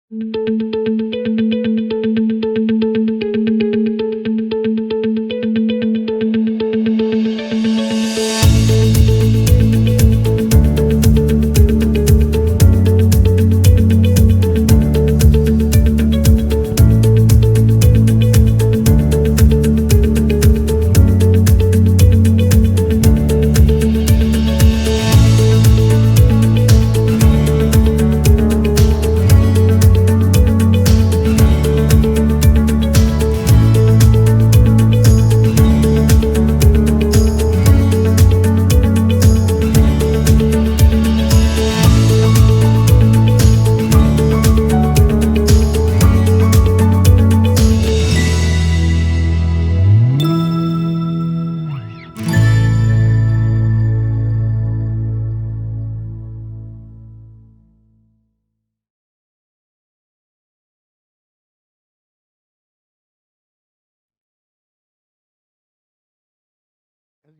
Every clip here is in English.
As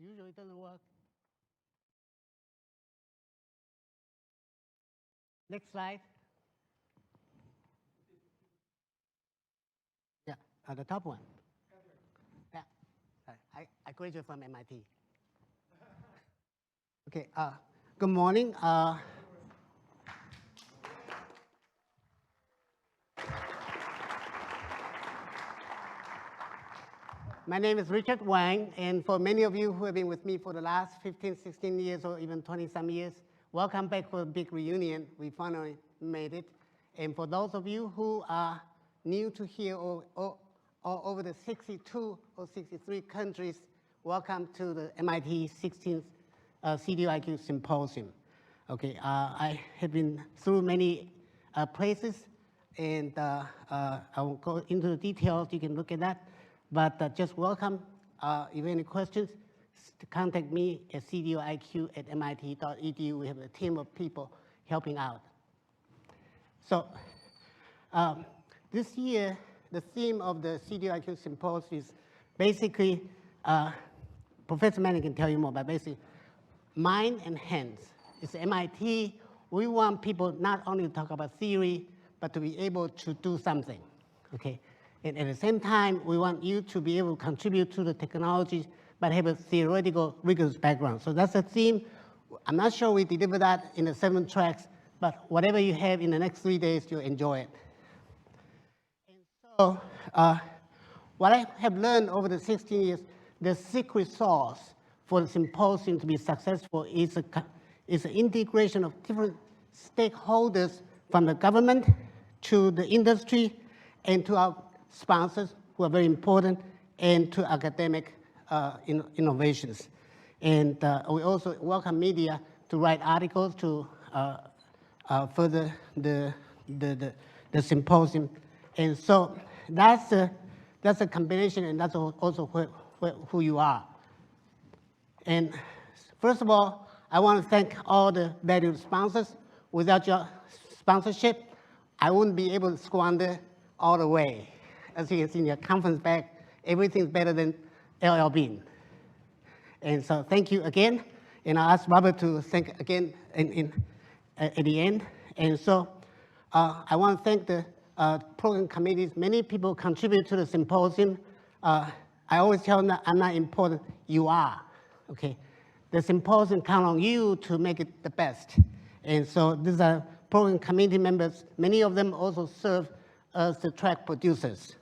usual, it doesn't work. Next slide. Yeah, the top one. Yeah, I graduated from MIT. Okay, good morning. My name is Richard Wang, and for many of you who have been with me for the last 15, 16 years, or even 20-some years, welcome back for a big reunion. We finally made it. And for those of you who are new to here or over the 62 or 63 countries, welcome to the MIT 16th CDOIQ Symposium. Okay, I have been through many places, and I won't go into the details. You can look at that. But just welcome. If you have any questions, contact me at CDOIQ@MIT.edu. We have a team of people helping out. So this year, the theme of the CDOIQ Symposium is basically, Professor Manning can tell you more, but basically, mind and hands. It's MIT. We want people not only to talk about theory, but to be able to do something, okay? And at the same time, we want you to be able to contribute to the technologies, but have a theoretical, rigorous background. So that's the theme. I'm not sure we deliver that in the 7 tracks, but whatever you have in the next 3 days, you'll enjoy it. And so what I have learned over the 16 years, the secret sauce for the symposium to be successful is an integration of different stakeholders, from the government to the industry and to our sponsors, who are very important, and to academic innovations. And we also welcome media to write articles to further the symposium. And so that's a combination, and that's also who you are. And first of all, I want to thank all the valued sponsors. Without your sponsorship, I wouldn't be able to squander all the way. As you can see in your conference bag, everything's better than LL Bean. And so thank you again. And I'll ask Robert to thank again at the end. And so I want to thank the program committees. Many people contribute to the symposium. I always tell them that I'm not important, you are, okay? The symposium counts on you to make it the best. And so these are program committee members. Many of them also serve as the track producers.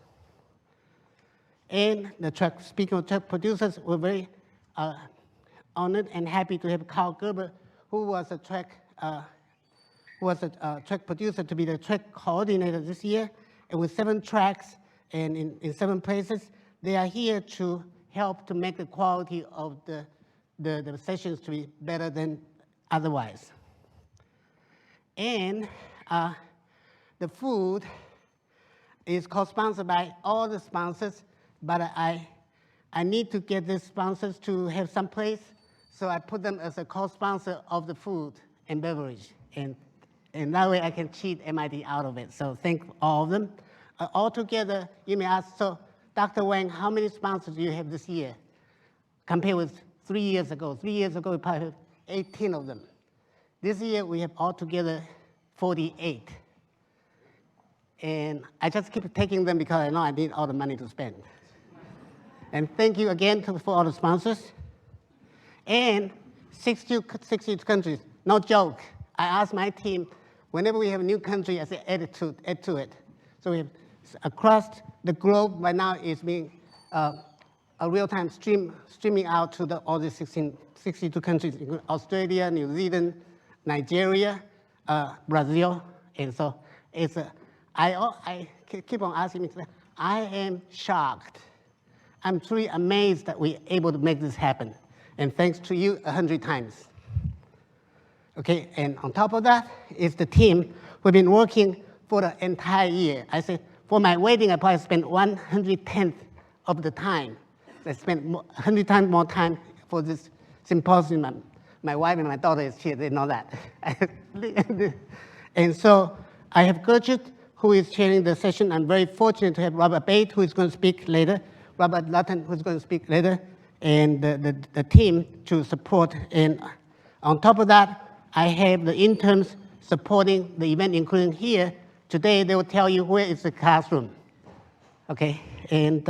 And speaking of track producers, we're very honored and happy to have Carl Gerber, who was a track producer, to be the track coordinator this year. And with 7 tracks and in 7 places, they are here to help to make the quality of the sessions to be better than otherwise. And the food is co-sponsored by all the sponsors, but I need to get the sponsors to have some place, so I put them as a co-sponsor of the food and beverage, and that way I can cheat MIT out of it. So thank all of them. Altogether, you may ask, so Dr. Wang, how many sponsors do you have this year compared with 3 years ago? 3 years ago, we probably had 18 of them. This year, we have altogether 48. And I just keep taking them because I know I need all the money to spend. And thank you again for all the sponsors. And 62 countries, no joke. I ask my team, whenever we have a new country, I say add to it. So we have across the globe right now is being a real-time streaming out to all the 62 countries, including Australia, New Zealand, Nigeria, Brazil. And so it's I keep on asking me, I am shocked. I'm truly amazed that we're able to make this happen. And thanks to you 100 times. Okay, and on top of that is the team who've been working for the entire year. I said, for my wedding, I probably spent 1/110th of the time. I spent 100 times more time for this symposium. My wife and my daughter is here, they know that. And so I have Gertrude, who is chairing the session. I'm very fortunate to have Robert Bate, who is going to speak later, Robert Lutton, who's going to speak later, and the team to support. And on top of that, I have the interns supporting the event, including here. Today, they will tell you where is the classroom. Okay, and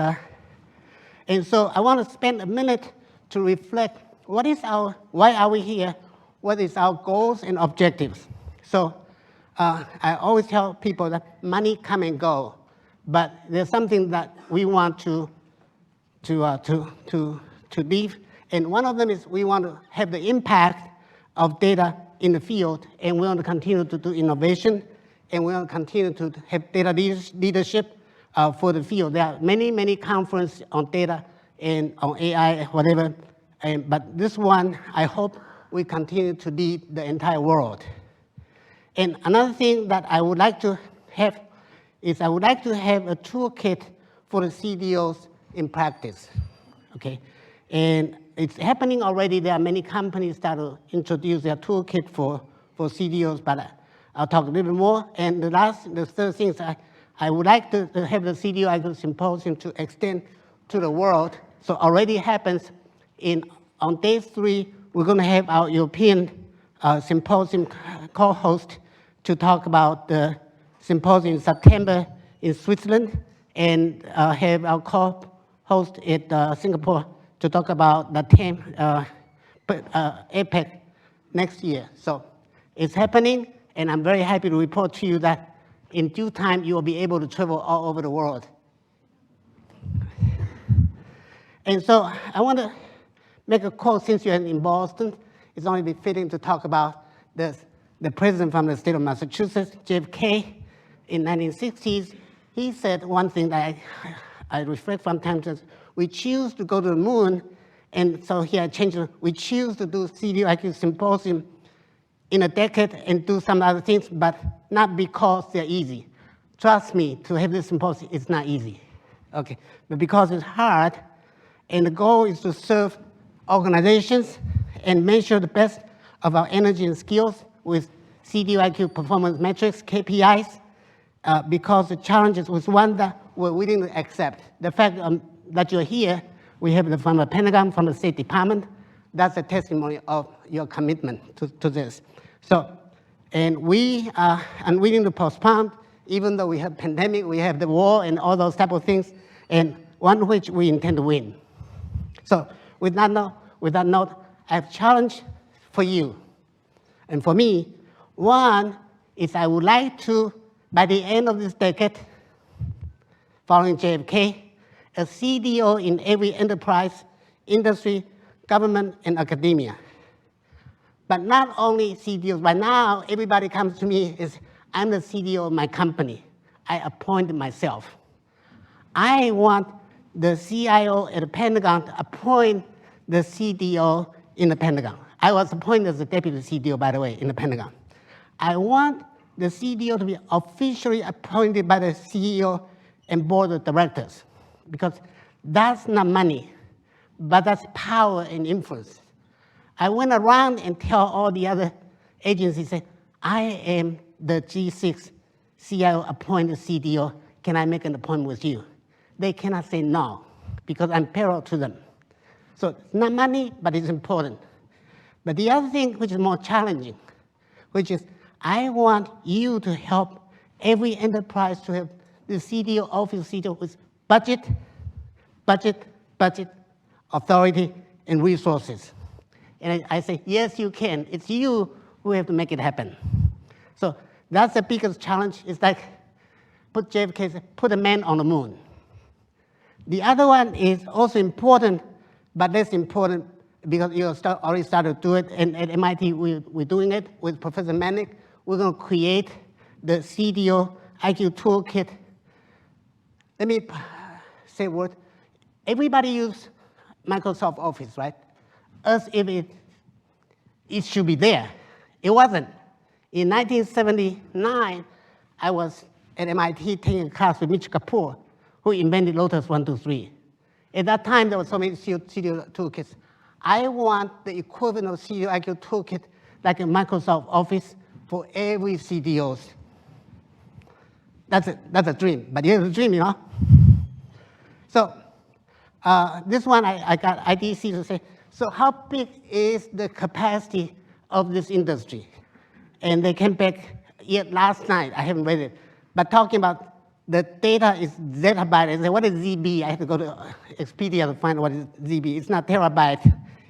so I want to spend a minute to reflect why are we here? What is our goals and objectives? So I always tell people that money come and go, but there's something that we want to leave, and one of them is we want to have the impact of data in the field, and we want to continue to do innovation, and we want to continue to have data leadership for the field. There are many conferences on data and on AI, whatever, but this one, I hope we continue to lead the entire world. And another thing that I would like to have is I would like to have a toolkit for the CDOs in practice, okay? And it's happening already. There are many companies that will introduce their toolkit for CDOs, but I'll talk a little bit more. And the third thing is I would like to have the CDOIQ Symposium to extend to the world. So already happens on day 3, we're going to have our European Symposium co-host to talk about the symposium in September in Switzerland, and have our co-host at Singapore to talk about the theme APEC next year. So it's happening, and I'm very happy to report to you that in due time you will be able to travel all over the world. And so I want to make a quote. Since you're in Boston, it's only befitting to talk about the president from the state of Massachusetts, JFK, in 1960s. He said one thing that I reflect from time to time. We choose to go to the moon, and so here I changed it. We choose to do CDOIQ Symposium in a decade and do some other things, but not because they're easy. Trust me, to have this symposium, it's not easy, okay? But because it's hard, and the goal is to serve organizations and measure the best of our energy and skills with CDOIQ performance metrics, KPIs, because the challenges was one that we're willing to accept. The fact that you're here, we have from the Pentagon, from the State Department, that's a testimony of your commitment to this. So, and we are unwilling to postpone, even though we have pandemic, we have the war and all those type of things, and one which we intend to win. So with that note, I have a challenge for you and for me. One is I would like to, by the end of this decade, following JFK, a CDO in every enterprise, industry, government, and academia. But not only CDOs. By now, everybody comes to me is, I'm the CDO of my company. I appointed myself. I want the CIO at the Pentagon to appoint the CDO in the Pentagon. I was appointed as the deputy CDO, by the way, in the Pentagon. I want the CDO to be officially appointed by the CEO and board of directors, because that's not money, but that's power and influence. I went around and tell all the other agencies, say, I am the G6 CIO appointed CDO. Can I make an appointment with you? They cannot say no, because I'm parallel to them. So it's not money, but it's important. But the other thing which is more challenging, which is I want you to help every enterprise to have the CDO, office CDO with budget, authority, and resources. And I say, yes, you can. It's you who have to make it happen. So that's the biggest challenge. It's like put JFK, put a man on the moon. The other one is also important, but less important because you already started to do it. And at MIT, we're doing it with Professor Manick. We're going to create the CDOIQ toolkit. Let me say a word. Everybody uses Microsoft Office, right? As if it should be there. It wasn't. In 1979, I was at MIT taking a class with Mitch Kapoor, who invented Lotus 123. At that time, there were so many CDO toolkits. I want the equivalent of CDOIQ toolkit like a Microsoft Office for every CDOs. That's a dream, but here's a dream, you know? So this one, I got IDC to say, so how big is the capacity of this industry? And they came back yet last night, I haven't read it, but talking about the data is zettabyte. I said, what is ZB? I have to go to Expedia to find what is ZB. It's not terabyte,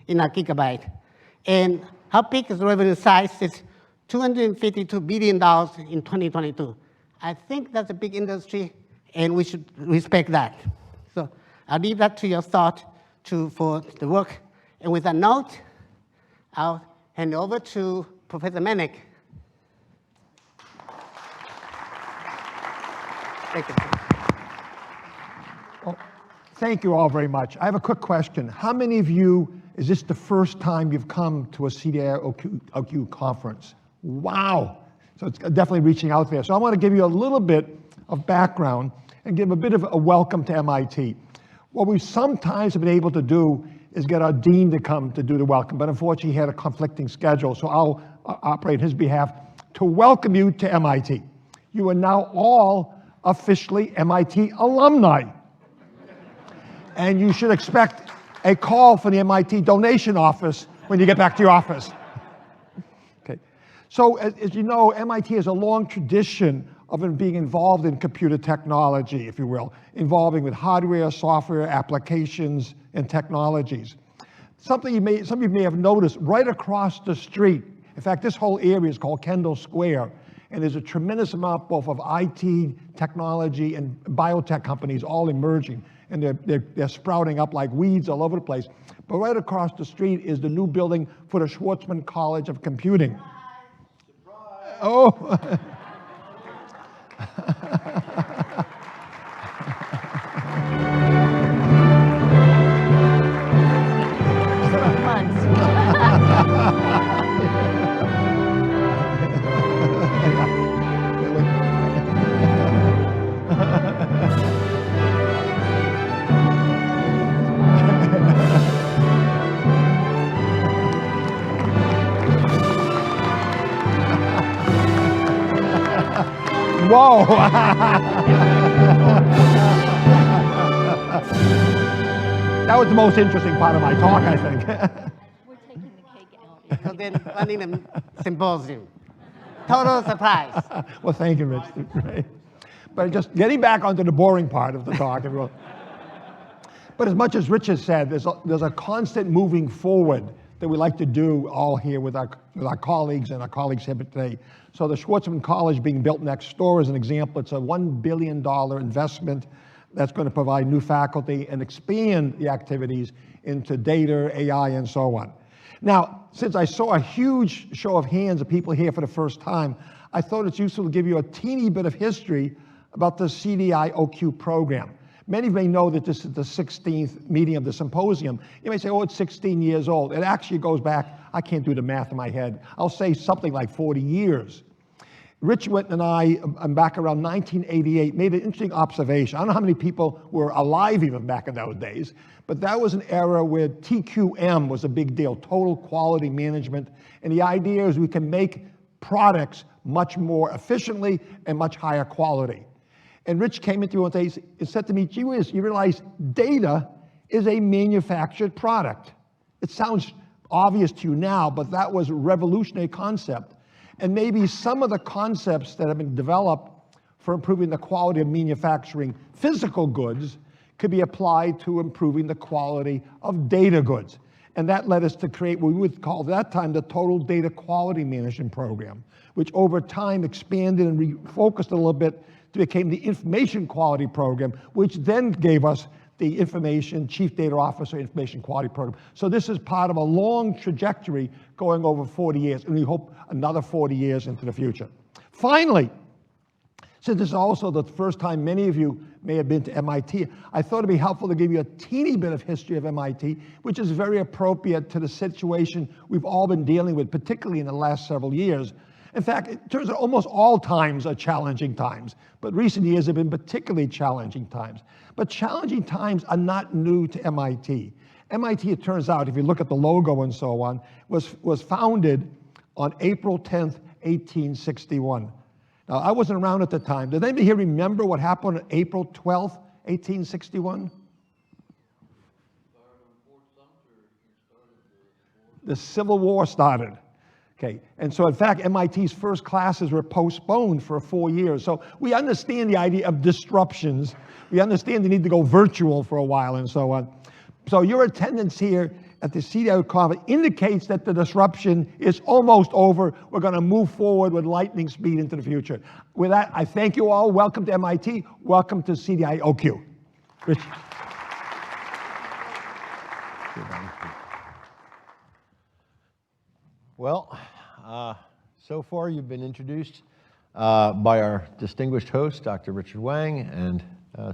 it's not gigabyte. And how big is the revenue size? It's $252 billion in 2022. I think that's a big industry, and we should respect that. So I'll leave that to your thought for the work. And with that note, I'll hand it over to Professor Manick. Thank you. Well, thank you all very much. I have a quick question. How many of you, is this the first time you've come to a CDOIQ conference? Wow. So it's definitely reaching out there. So I want to give you a little bit of background and give a bit of a welcome to MIT. What we sometimes have been able to do is get our dean to come to do the welcome, but unfortunately he had a conflicting schedule, so I'll operate on his behalf to welcome you to MIT. You are now all officially MIT alumni. And you should expect a call from the MIT donation office when you get back to your office. Okay. So as you know, MIT has a long tradition of being involved in computer technology, if you will, involving with hardware, software, applications, and technologies. Some of you may have noticed right across the street, in fact, this whole area is called Kendall Square, and there's a tremendous amount both of IT, technology, and biotech companies all emerging, and they're sprouting up like weeds all over the place. But right across the street is the new building for the Schwarzman College of Computing. Surprise. Oh. Whoa! That was the most interesting part of my talk, I think. We're taking the cake out. So then running the symposium. Total surprise. Well, thank you, Rich. Right. But just getting back onto the boring part of the talk. But as much as Rich has said, there's a constant moving forward that we like to do all here with our colleagues and our colleagues here today. So the Schwarzman College being built next door is an example. It's a $1 billion investment that's going to provide new faculty and expand the activities into data, AI, and so on. Now, since I saw a huge show of hands of people here for the first time, I thought it's useful to give you a teeny bit of history about the CDOIQ program. Many may know that this is the 16th meeting of the symposium. You may say, oh, it's 16 years old. It actually goes back, I can't do the math in my head, I'll say something like 40 years. Rich Witten and I, back around 1988, made an interesting observation. I don't know how many people were alive even back in those days, but that was an era where TQM was a big deal, total quality management. And the idea is we can make products much more efficiently and much higher quality. And Rich came into me one day and said to me, gee whiz, you realize data is a manufactured product. It sounds obvious to you now, but that was a revolutionary concept. And maybe some of the concepts that have been developed for improving the quality of manufacturing physical goods could be applied to improving the quality of data goods. And that led us to create what we would call at that time the Total Data Quality Management Program, which over time expanded and refocused a little bit to become the Information Quality Program, which then gave us the Chief Data Officer Information Quality Program. So this is part of a long trajectory going over 40 years, and we hope another 40 years into the future. Finally, since this is also the first time many of you may have been to MIT, I thought it'd be helpful to give you a teeny bit of history of MIT, which is very appropriate to the situation we've all been dealing with, particularly in the last several years. In fact, it turns out almost all times are challenging times, but recent years have been particularly challenging times. But challenging times are not new to MIT. MIT, it turns out, if you look at the logo and so on, was founded on April 10th, 1861. Now, I wasn't around at the time. Does anybody here remember what happened on April 12th, 1861? The Civil War started. Okay, and so in fact, MIT's first classes were postponed for 4 years. So we understand the idea of disruptions. We understand the need to go virtual for a while and so on. So your attendance here at the CDOIQ conference indicates that the disruption is almost over. We're going to move forward with lightning speed into the future. With that, I thank you all. Welcome to MIT. Welcome to CDOIQ. Rich. Well, so far you've been introduced by our distinguished host, Dr. Richard Wang, and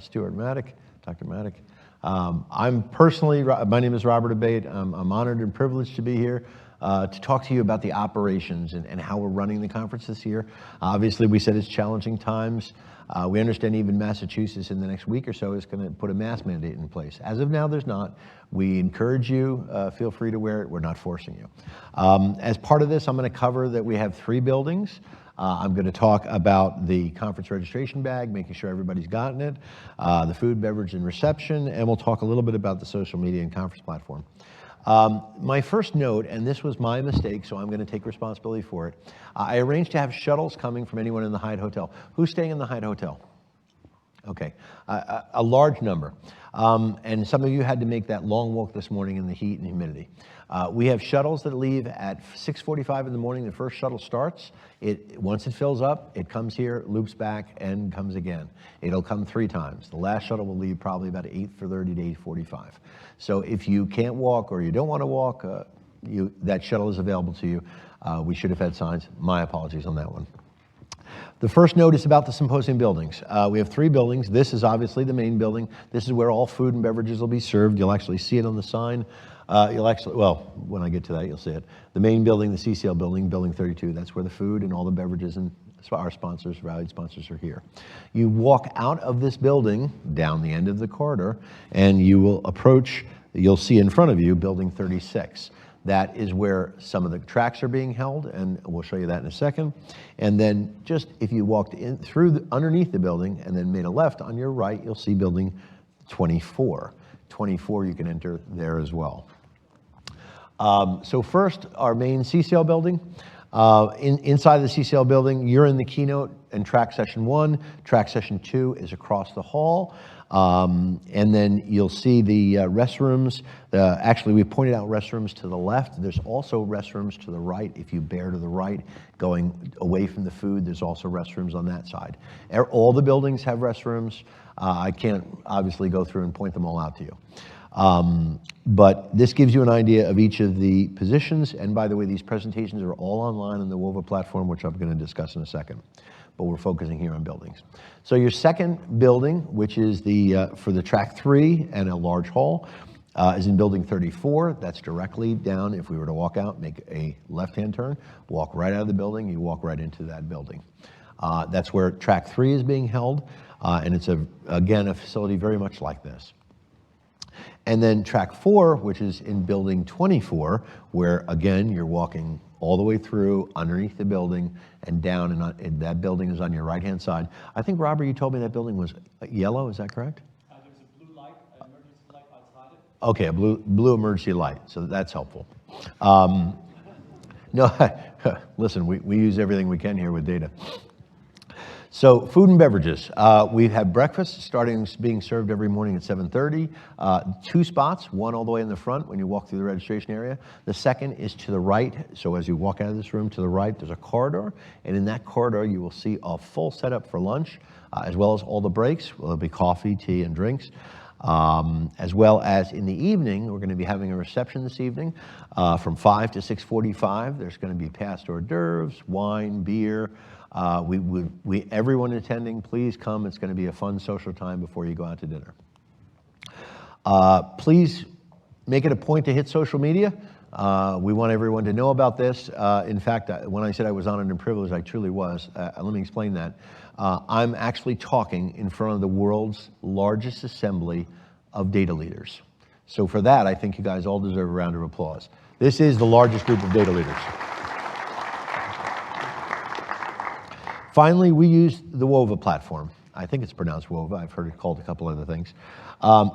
Stuart Maddock, Dr. Maddock. I'm personally, my name is Robert Abate. I'm honored and privileged to be here to talk to you about the operations and how we're running the conference this year. Obviously, we said it's challenging times. We understand even Massachusetts in the next week or so is going to put a mask mandate in place. As of now, there's not. We encourage you, feel free to wear it. We're not forcing you. As part of this, I'm going to cover that we have 3 buildings. I'm going to talk about the conference registration bag, making sure everybody's gotten it, the food, beverage, and reception, and we'll talk a little bit about the social media and conference platform. My first note, and this was my mistake, so I'm going to take responsibility for it. I arranged to have shuttles coming from anyone in the Hyatt Hotel. Who's staying in the Hyatt Hotel? Okay, a large number. And some of you had to make that long walk this morning in the heat and humidity. We have shuttles that leave at 6:45 in the morning. The first shuttle starts. Once it fills up, it comes here, loops back, and comes again. It'll come 3 times. The last shuttle will leave probably about 8:30 to 8:45. So if you can't walk or you don't want to walk, that shuttle is available to you. We should have had signs. My apologies on that one. The first note is about the Symposium buildings. We have 3 buildings. This is obviously the main building. This is where all food and beverages will be served. You'll actually see it on the sign. Well, when I get to that, you'll see it. The main building, the CCL building, building 32, that's where the food and all the beverages and our sponsors, valued sponsors, are here. You walk out of this building down the end of the corridor, and you will approach, you'll see in front of you, building 36. That is where some of the tracks are being held, and we'll show you that in a second. And then just if you walked in through underneath the building and then made a left on your right, you'll see building 24. 24, you can enter there as well. So first, our main CCL building. Inside the CCL building, you're in the keynote and track session 1. Track session 2 is across the hall. And then you'll see the restrooms. Actually, we pointed out restrooms to the left. There's also restrooms to the right. If you bear to the right, going away from the food, there's also restrooms on that side. All the buildings have restrooms. I can't obviously go through and point them all out to you. But this gives you an idea of each of the positions. And by the way, these presentations are all online on the WOVA platform, which I'm going to discuss in a second. But we're focusing here on buildings. So your second building, which is for the track 3 and a large hall, is in building 34. That's directly down. If we were to walk out, make a left-hand turn, walk right out of the building, you walk right into that building. That's where track 3 is being held. And it's, again, a facility very much like this. And then track 4, which is in building 24, where, again, you're walking all the way through underneath the building and down, and that building is on your right-hand side. I think, Robert, you told me that building was yellow. Is that correct? There's a blue light, emergency light outside it. Okay, a blue emergency light, so that's helpful. No, listen, we use everything we can here with data. So food and beverages. We have breakfast being served every morning at 7:30. 2 spots, one all the way in the front when you walk through the registration area. The second is to the right. So as you walk out of this room to the right, there's a corridor. And in that corridor, you will see a full setup for lunch, as well as all the breaks. There'll be coffee, tea, and drinks. As well as in the evening, we're going to be having a reception this evening from 5 to 6:45. There's going to be past hors d'oeuvres, wine, beer. Everyone attending, please come. It's going to be a fun social time before you go out to dinner. Please make it a point to hit social media. We want everyone to know about this. In fact, when I said I was honored and privileged, I truly was. Let me explain that. I'm actually talking in front of the world's largest assembly of data leaders. So for that, I think you guys all deserve a round of applause. This is the largest group of data leaders. Finally, we use the WOVA platform. I think it's pronounced WOVA. I've heard it called a couple other things.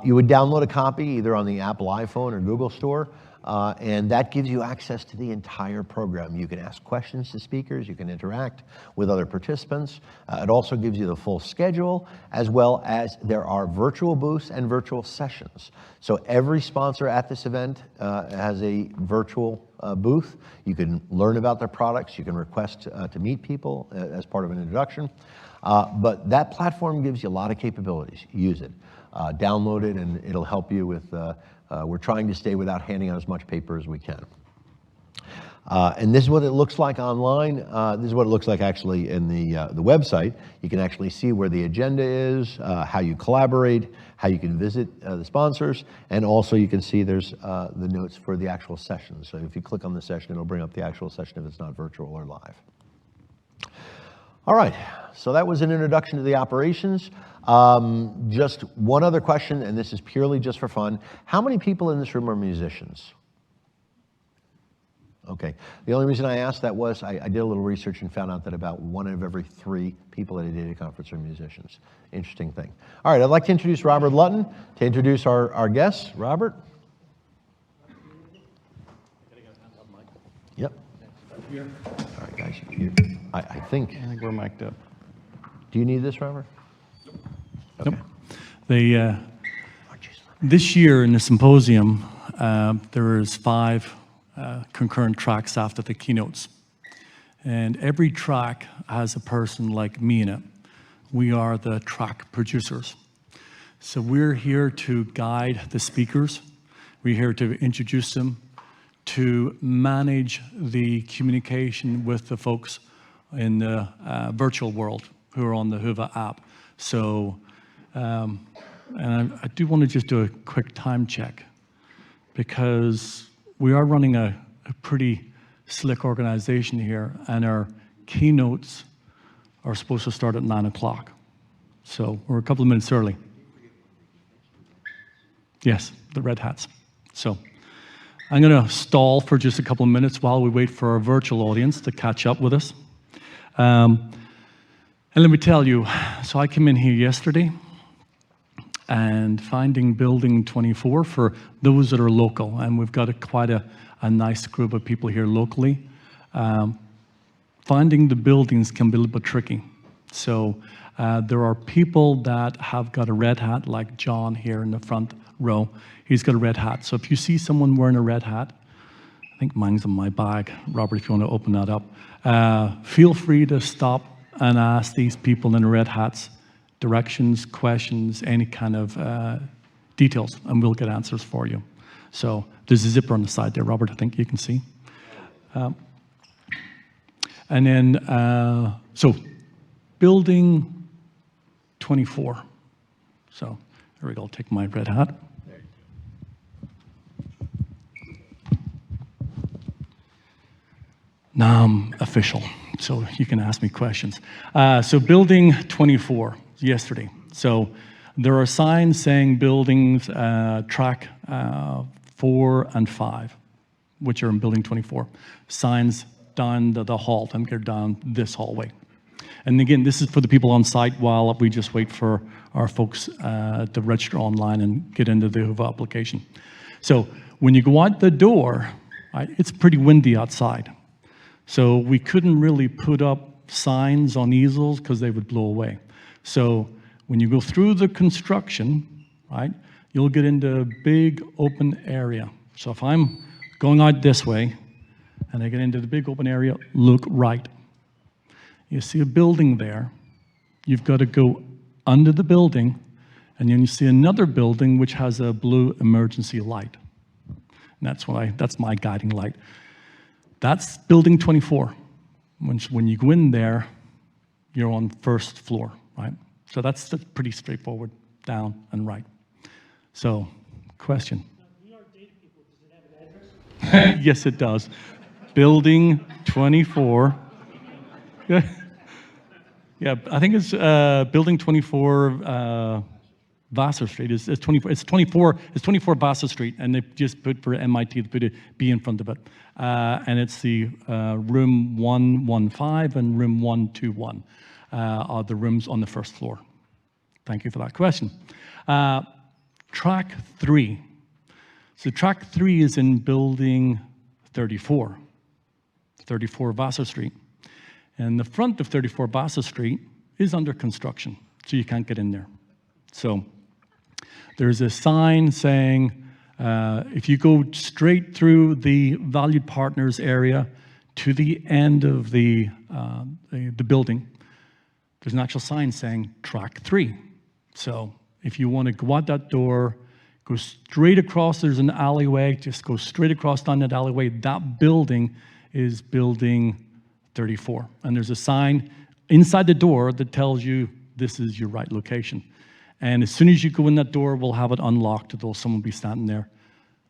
You would download a copy either on the Apple iPhone or Google Store, and that gives you access to the entire program. You can ask questions to speakers, you can interact with other participants. It also gives you the full schedule, as well as there are virtual booths and virtual sessions. So every sponsor at this event has a virtual booth. You can learn about their products, you can request to meet people as part of an introduction. But that platform gives you a lot of capabilities. Use it. Download it, and it'll help you with, we're trying to stay without handing out as much paper as we can. And this is what it looks like online. This is what it looks like actually in the website. You can actually see where the agenda is, how you collaborate, how you can visit the sponsors, and also you can see there's the notes for the actual session. So if you click on the session, it'll bring up the actual session if it's not virtual or live. All right, so that was an introduction to the operations. Just one other question, and this is purely just for fun. How many people in this room are musicians? Okay, the only reason I asked that was I did a little research and found out that about 1 of every 3 people at a data conference are musicians. Interesting thing. All right, I'd like to introduce Robert Lutton to introduce our guests. Robert? Yep. All right, guys. I think we're mic'd up. Do you need this, Robert? Okay. Nope. This year in the Symposium, there is 5 concurrent tracks after the keynotes. And every track has a person like me in it. We are the track producers. So we're here to guide the speakers. We're here to introduce them, to manage the communication with the folks in the virtual world who are on the Whova app. So, and I do want to just do a quick time check, because we are running a pretty slick organization here, and our keynotes are supposed to start at 9 o'clock. So we're a couple of minutes early. Yes, the red hats. So I'm going to stall for just a couple of minutes while we wait for our virtual audience to catch up with us. And let me tell you, so I came in here yesterday, and finding building 24 for those that are local, and we've got quite a nice group of people here locally. Finding the buildings can be a little bit tricky. So there are people that have got a red hat, like John here in the front row. He's got a red hat. So if you see someone wearing a red hat, I think mine's in my bag. Robert, if you want to open that up, feel free to stop and ask these people in the red hats directions, questions, any kind of details, and we'll get answers for you. So there's a zipper on the side there, Robert, I think you can see. And then, so building 24. So here we go, I'll take my red hat. Now I'm official, so you can ask me questions. So building 24, yesterday. So there are signs saying buildings track 4 and 5, which are in building 24. Signs down the hall, and they're down this hallway. And again, this is for the people on site while we just wait for our folks to register online and get into the Whova application. So when you go out the door, it's pretty windy outside. So we couldn't really put up signs on easels because they would blow away. So when you go through the construction, right, you'll get into a big open area. So if I'm going out this way and I get into the big open area, look right. You see a building there. You've got to go under the building, and then you see another building which has a blue emergency light. And that's my guiding light. That's building 24. When you go in there, you're on first floor, right? So that's pretty straightforward, down and right. So, question? We are data people. Does it have an address? Yes, it does. Building 24. Yeah, I think it's building 24 Vassar Street. It's 24 Vassar Street, and they just put for MIT, they put a B in front of it. And it's the room 115 and room 121 are the rooms on the first floor. Thank you for that question. Track 3. So track 3 is in building 34 Vassar Street. And the front of 34 Vassar Street is under construction, so you can't get in there. So there's a sign saying, if you go straight through the valued partners area to the end of the building, there's an actual sign saying track 3. So if you want to go out that door, go straight across, there's an alleyway, just go straight across down that alleyway. That building is building 34. And there's a sign inside the door that tells you this is your right location. And as soon as you go in that door, we'll have it unlocked, although someone will be standing there.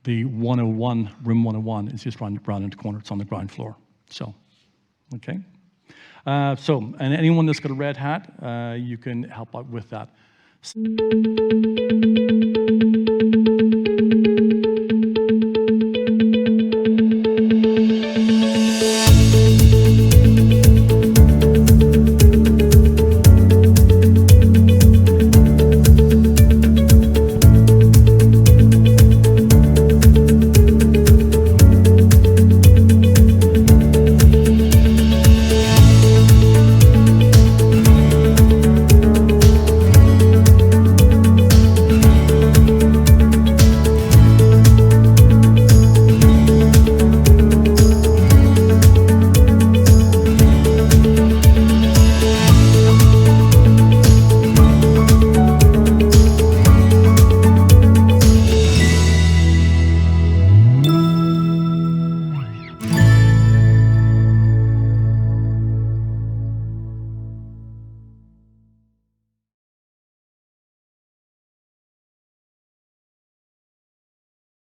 The 101, room 101, is just round in the corner. It's on the ground floor. So, okay. And anyone that's got a red hat, you can help out with that.